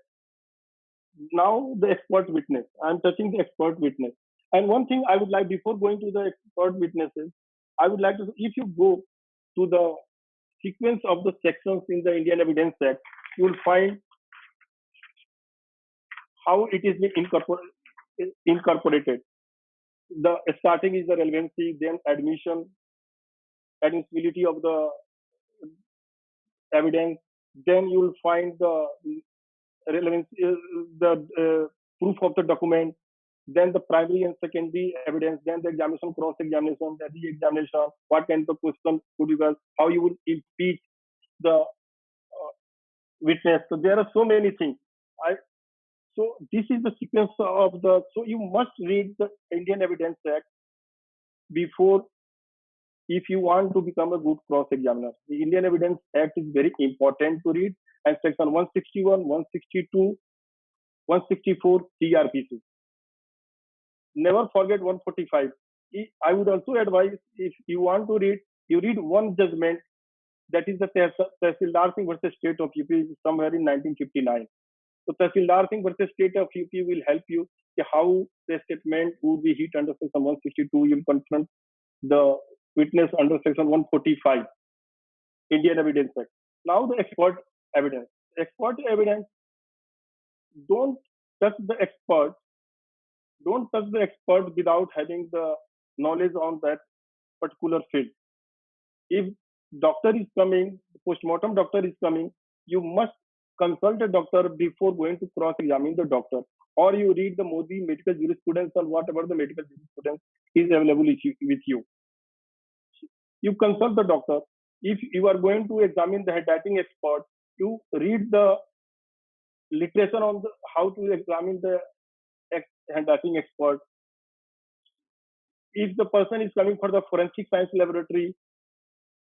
Now the expert witness. I'm touching the expert witness. And one thing I would like, before going to the expert witnesses, I would like to, if you go to the sequence of the sections in the Indian Evidence Act, you will find how it is being incorporated. The starting is the relevancy, then admissibility of the evidence, then you will find the relevance, the proof of the document, then the primary and secondary evidence, then the examination, cross-examination, the re-examination, what kind of question could you ask, how you will impeach the witness. So there are so many things. So this is the sequence of the. So you must read the Indian Evidence Act before, if you want to become a good cross-examiner. The Indian Evidence Act is very important to read, and section 161, 162, 164 CRPC. Never forget 145. I would also advise, if you want to read, you read one judgment, that is the Tehsildar Singh versus State of UP, somewhere in 1959. So Tehsildar Singh versus State of UP will help you how the statement would be hit under section 162. You will confront the witness under section 145, Indian Evidence Act. Now the expert evidence. Expert evidence, don't touch the expert. Don't touch the expert without having the knowledge on that particular field. If doctor is coming, postmortem doctor is coming, you must consult a doctor before going to cross-examine the doctor. Or you read the Modi medical jurisprudence or whatever the medical jurisprudence is available with you. You consult the doctor. If you are going to examine the handwriting expert, you read the literature on how to examine the handwriting expert. If the person is coming for the forensic science laboratory,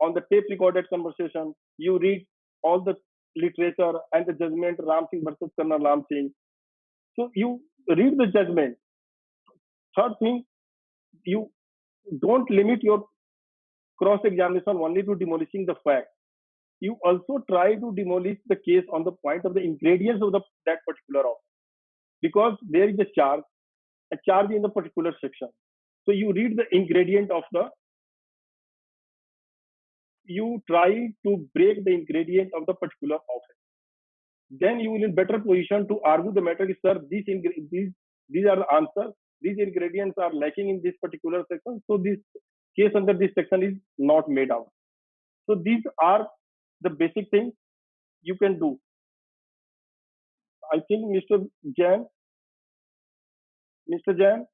on the tape recorded conversation, you read all the literature and the judgment, Ram Singh versus Colonel Ram Singh. So you read the judgment. Third thing, you don't limit your cross-examination only to demolishing the fact. You also try to demolish the case on the point of the ingredients of that particular offense. Because there is a charge in the particular section. So you read the ingredient of you try to break the ingredient of the particular offense. Then you will in better position to argue the matter. Sir, these are the answers. These ingredients are lacking in this particular section. So this case under this section is not made out. So these are the basic things you can do. I think Jain, Mr. Jain,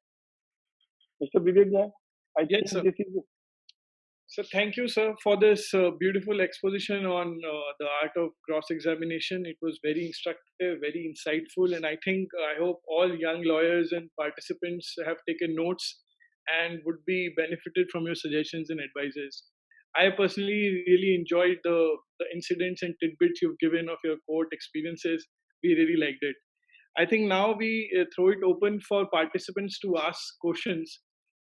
Mr. Vivek Jain. I Yes, think sir. this is. So thank you, sir, for this beautiful exposition on the art of cross-examination. It was very instructive, very insightful, and I hope all young lawyers and participants have taken notes and would be benefited from your suggestions and advices. I personally really enjoyed the incidents and tidbits you've given of your court experiences. We really liked it. I think now we throw it open for participants to ask questions.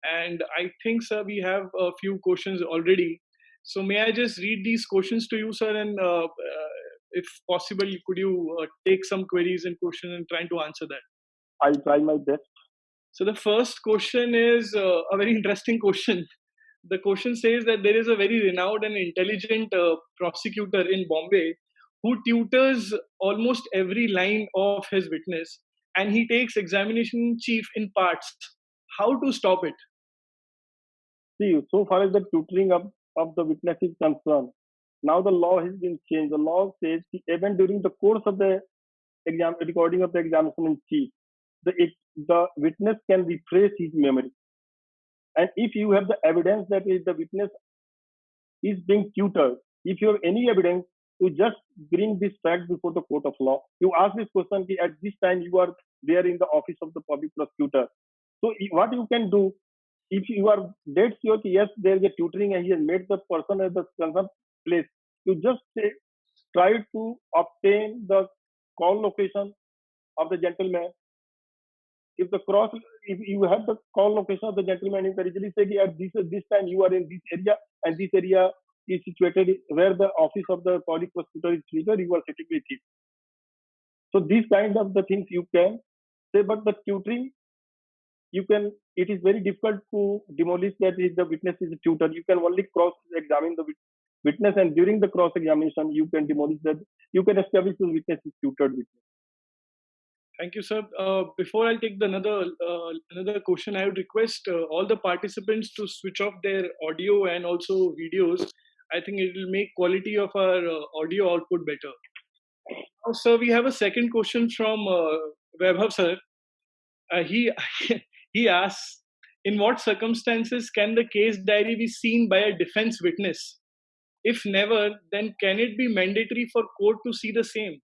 And I think, sir, we have a few questions already. So may I just read these questions to you, sir? And if possible, could you take some queries and questions and try to answer that? I'll try my best. So the first question is a very interesting question. The question says that there is a very renowned and intelligent prosecutor in Bombay who tutors almost every line of his witness, and he takes examination in chief in parts. How to stop it? See, so far as the tutoring of the witness is concerned, now the law has been changed. The law says even during the course of the exam, recording of the examination in chief, the witness can refresh his memory. And if you have the evidence that is the witness is being tutored, if you have any evidence, to just bring this fact before the court of law. You ask this question at this time you are there in the office of the public prosecutor. So what you can do, if you are dead sure that yes, there is a tutoring and he has made the person at the concerned place, you just try to obtain the call location of the gentleman. If you have the call location of the gentleman, you can easily say at this time you are in this area, and this area is situated where the office of the public prosecutor is situated. You are sitting with him. So these kind of the things you can say, but the tutoring you can. It is very difficult to demolish that if the witness is a tutor. You can only cross-examine the witness, and during the cross-examination, you can demolish that. You can establish the witness is tutored witness. Thank you, sir. Before I take another question, I would request all the participants to switch off their audio and also videos. I think it will make quality of our audio output better. Now, sir, we have a second question from Vaibhav sir. He he asks, in what circumstances can the case diary be seen by a defense witness? If never, then can it be mandatory for court to see the same?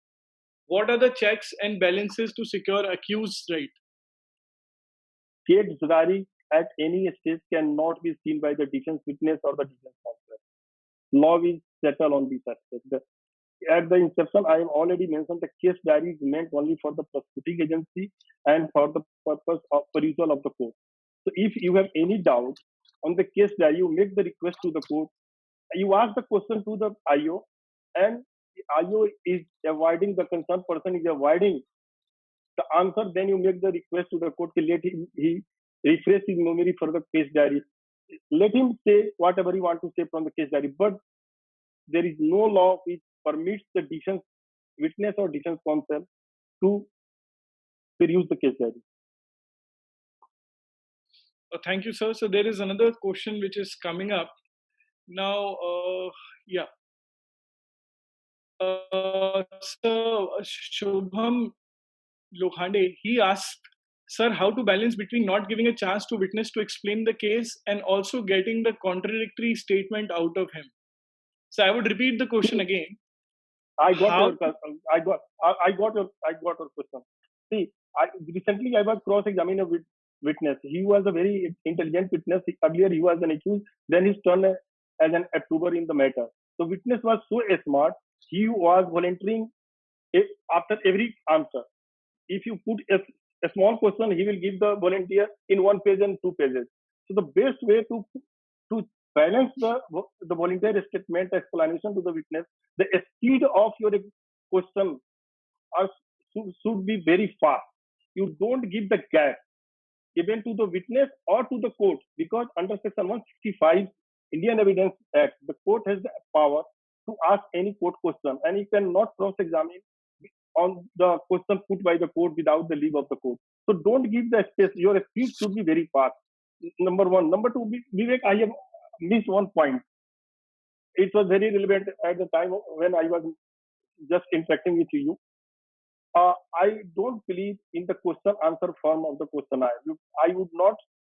What are the checks and balances to secure accused right? Case diary at any stage cannot be seen by the defense witness or the defense counsel. Law will settle on this aspect. At the inception, I have already mentioned the case diary is meant only for the prosecuting agency and for the purpose of perusal of the court. So if you have any doubt on the case diary, you make the request to the court. You ask the question to the IO, and the IO is avoiding, the concerned person is avoiding the answer. Then you make the request to the court to let him he refresh his memory for the case diary. Let him say whatever he want to say from the case diary, but there is no law which permits the defense witness or defense counsel to peruse the case diary. Thank you, sir. So there is another question which is coming up now. So Shubham Lokhande, he asked, sir, how to balance between not giving a chance to witness to explain the case and also getting the contradictory statement out of him. So I would repeat the question again. I got your question. See, recently I was cross-examining a witness. He was a very intelligent witness. Earlier he was an accused, then he's turned as an approver in the matter. The witness was so smart, he was volunteering after every answer. If you put a small question, he will give the volunteer in 1 page and 2 pages. So the best way to balance the volunteer statement explanation to the witness, the speed of your question should be very fast. You don't give the gap even to the witness or to the court, because under section 165 Indian Evidence Act, the court has the power to ask any court question, and you cannot cross-examine on the question put by the court without the leave of the court. So don't give the space. Your speed should be very fast. Number one. Number two, Vivek, I have missed one point. It was very relevant at the time when I was just interacting with you. I don't believe in the question answer form of the questionnaire. I would not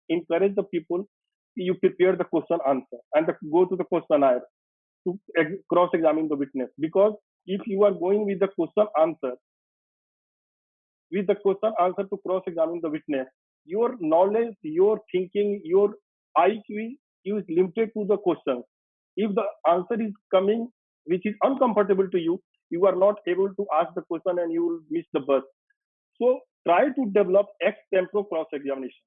encourage the people. You prepare the question answer and go to the questionnaire to cross examine the witness, because if you are going with the question answer to cross examine the witness, your knowledge, your thinking, your IQ is limited to the question. If the answer is coming which is uncomfortable to you, you are not able to ask the question and you will miss the bus. So try to develop ex tempore cross examination.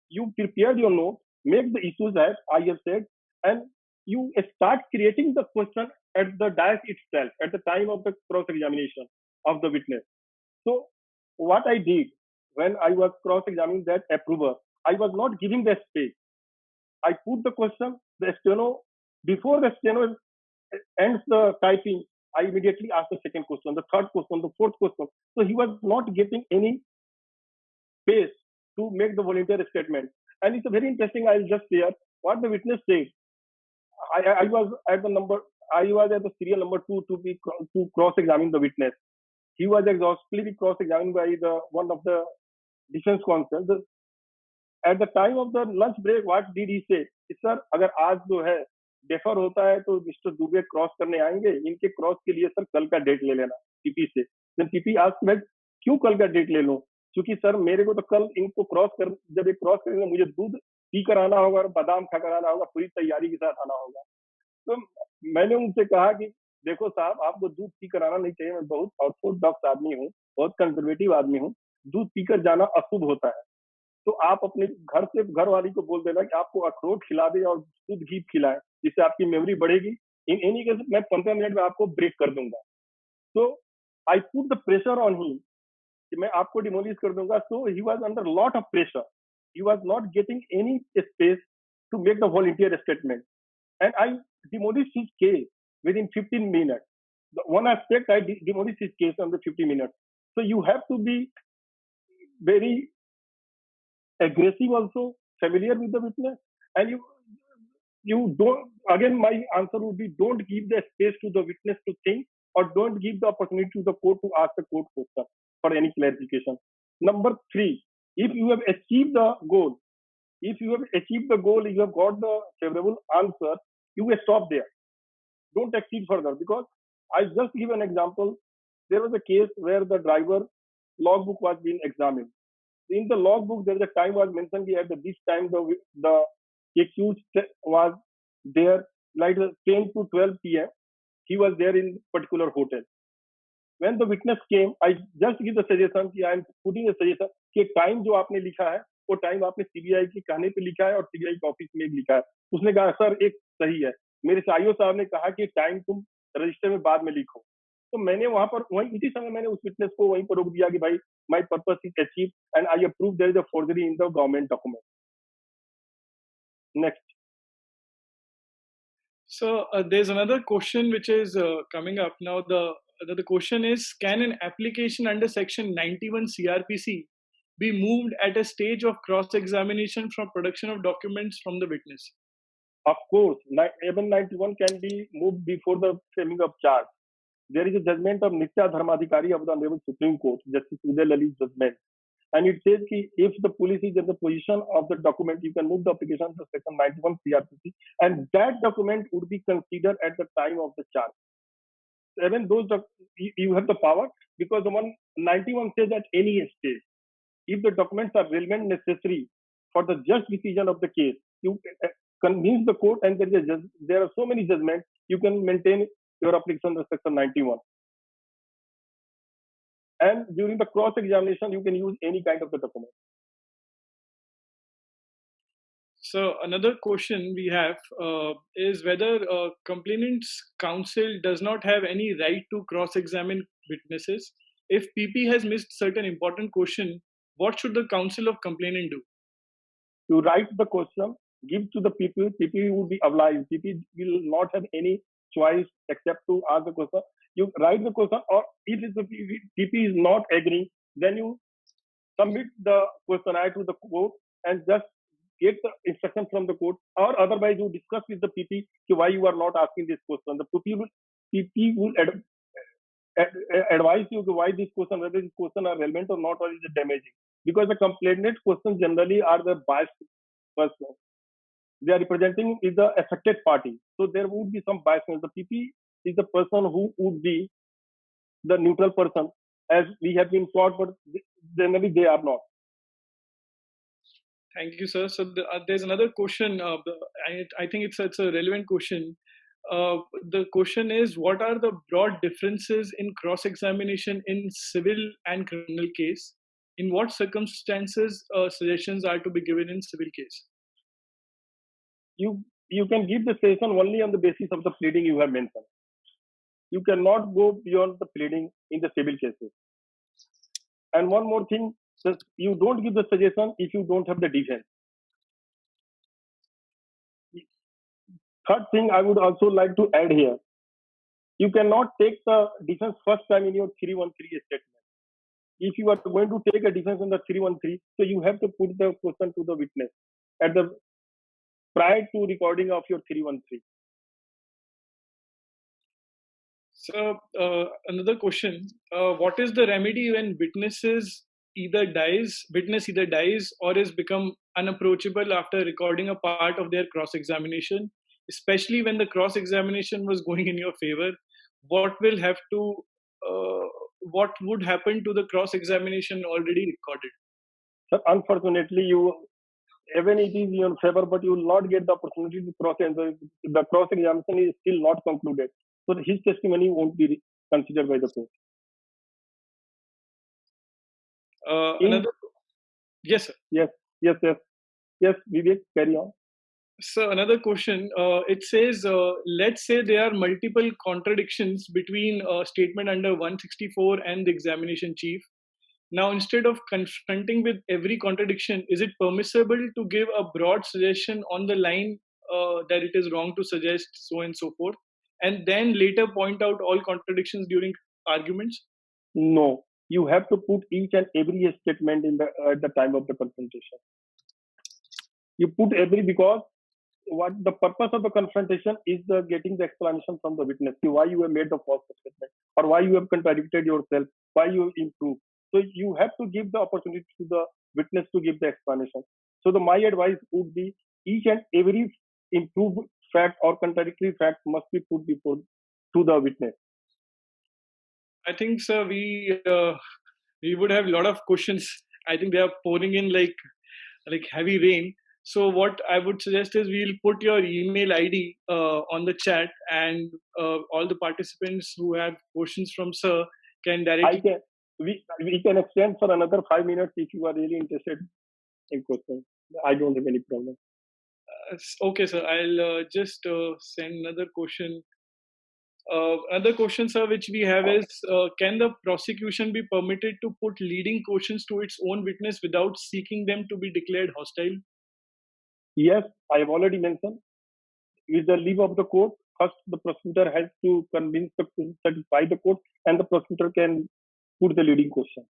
You prepare your note, make the issues as I have said, and you start creating the question at the dais itself, at the time of the cross examination of the witness. So what I did when I was cross examining that approver, I was not giving the space. I put the question, the steno, before the steno ends the typing, I immediately asked the second question, the third question, the fourth question. So he was not getting any space to make the volunteer statement. And it's a very interesting, I'll just share what the witness said. I was at the serial number 2 to cross-examine the witness. He was exhaustively cross-examined by one of the defense counsel. At the time of the lunch break, what did he say? Sir अगर आज जो है defer होता है तो mister Dubey cross करने आएंगे, इनके क्रॉस के लिए सर कल का डेट ले लेना टीपी से. टीपी आज मैं क्यों कल का डेट ले लूं? क्योंकि सर मेरे को तो कल इनको जब ये क्रॉस करेंगे मुझे दूध पी कर आना होगा और बादाम खाकर आना होगा, पूरी तैयारी के साथ आना होगा. तो मैंने उनसे कहा कि देखो साहब, आपको दूध पी कर आना नहीं चाहिए. मैं बहुत ऑर्थोडॉक्स आदमी हूँ, बहुत कंजर्वेटिव आदमी हूँ. दूध पीकर जाना अशुभ होता है. तो आप अपने घर से घर वाली को बोल देना कि आपको अखरोट खिला दे और दूध घी खिलाए, जिससे आपकी मेमोरी बढ़ेगी. इन एनी केस मैं 15 मिनट में आपको ब्रेक कर दूंगा. तो I put the pressure on him कि मैं आपको डिमोलिश कर दूंगा. So he was under lot of pressure. He was not getting any space to make the voluntary statement. And I demolished his case within 15 minutes. The one aspect, I demolished his case under 15 minutes. So you have to be very aggressive also, familiar with the witness, and you don't. Again, my answer would be: don't give the space to the witness to think, or don't give the opportunity to the court to ask the court question for any clarification. Number 3, if you have achieved the goal, you have got the favorable answer, you will stop there. Don't exceed further, because I just give an example. There was a case where the driver logbook was being examined. In the logbook, there was a time was mentioned at this time the accused was there like 10 to 12 p.m. He was there in particular hotel. When the witness came, I just give the suggestion कि I am putting a suggestion कि time जो आपने लिखा है वो time आपने CBI के कहने पे लिखा है और सीबीआई के ऑफिस में लिखा है. उसने कहा सर एक सही है. मेरे साईओ साहब ने कहा कि टाइम तुम रजिस्टर में बाद में लिखो. तो मैंने वहां पर उसी समय मैंने उस विटनेस को वहीं पर रोक दिया कि भाई my purpose is achieve and I approve there is a forgery in the government document. Next. So there's another question which is coming up now. The question is, can an application under section 91 CRPC be moved at a stage of cross-examination from production of documents from the witness? Of course, even 91 can be moved before the framing of charge. There is a judgment of Nitya Dharmadhikari of the Honorable Supreme Court, Justice Uday Lalit's judgment. And it says that if the police is in the position of the document, you can move the application to section 91 CRPC, and that document would be considered at the time of the charge. Even those you have the power, because the 191 says at any stage, if the documents are relevant necessary for the just decision of the case, you convince the court, and there are so many judgments, you can maintain your application under section 91. And during the cross-examination, you can use any kind of the document. So another question we have is whether complainant's counsel does not have any right to cross-examine witnesses. If PP has missed certain important question, what should the counsel of complainant do? You write the question, give to the PP. PP would be obliged. PP will not have any choice except to ask the question. You write the question, or if the PP is not agreeing, then you submit the questionnaire to the court and just get the instruction from the court, or otherwise you discuss with the PP why you are not asking this question. The PP will advise you why this question, whether this question are relevant or not, or is it damaging. Because the complainant questions generally are the biased person. They are representing is the affected party. So there would be some bias. The PP is the person who would be the neutral person, as we have been taught, but generally they are not. Thank you, sir. So there's another question. I think it's a relevant question. The question is, what are the broad differences in cross-examination in civil and criminal case? In what circumstances suggestions are to be given in civil case? You can give the suggestion only on the basis of the pleading you have mentioned. You cannot go beyond the pleading in the civil cases. And one more thing, you don't give the suggestion if you don't have the defense. Third thing I would also like to add here, you cannot take the defense first time in your 313 statement. If you are going to take a defense in the 313, so you have to put the question to the witness at the prior to recording of your 313. So another question, what is the remedy when witness either dies or is become unapproachable after recording a part of their cross-examination, especially when the cross-examination was going in your favor? What would happen to the cross-examination already recorded? So unfortunately, even it is in your favor, but you will not get the opportunity to the cross-examination is still not concluded. So his testimony won't be considered by the court. Yes, sir. Yes, Vivek, carry on. So another question, it says, let's say there are multiple contradictions between statement under 164 and the examination chief. Now, instead of confronting with every contradiction, is it permissible to give a broad suggestion on the line that it is wrong to suggest so and so forth, and then later point out all contradictions during arguments? No, you have to put each and every statement at the time of the confrontation. You put every, because what the purpose of the confrontation is getting the explanation from the witness, why you have made the false statement, or why you have contradicted yourself, why you improved. So you have to give the opportunity to the witness to give the explanation. So my advice would be, each and every improved fact or contradictory fact must be put before to the witness. I think, sir, we would have a lot of questions. I think they are pouring in like heavy rain. So what I would suggest is we'll put your email ID on the chat, and all the participants who have questions from sir can directly. We can extend for another 5 minutes if you are really interested in questions. I don't have any problem. Okay, sir. I'll just send another question. Another question, sir, which we have is, can the prosecution be permitted to put leading questions to its own witness without seeking them to be declared hostile? Yes, I have already mentioned. With the leave of the court, first the prosecutor has to convince to satisfy the court, and the prosecutor can put the leading question.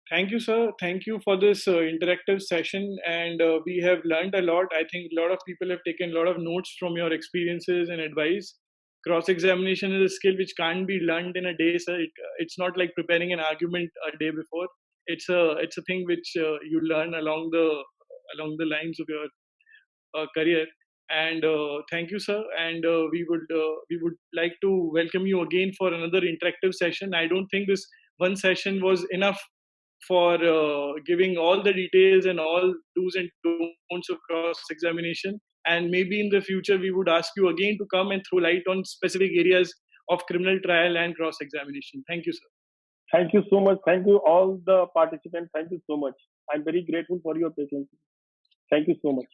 Thank you, sir. Thank you for this interactive session, and we have learned a lot. I think a lot of people have taken a lot of notes from your experiences and advice. Cross-examination is a skill which can't be learned in a day, sir. It's not like preparing an argument a day before. It's a thing which you learn along the lines of your career. And thank you, sir. And we would like to welcome you again for another interactive session. I don't think this one session was enough for giving all the details and all do's and don'ts of cross-examination. And maybe in the future, we would ask you again to come and throw light on specific areas of criminal trial and cross-examination. Thank you, sir. Thank you so much. Thank you all the participants. Thank you so much. I'm very grateful for your patience. Thank you so much.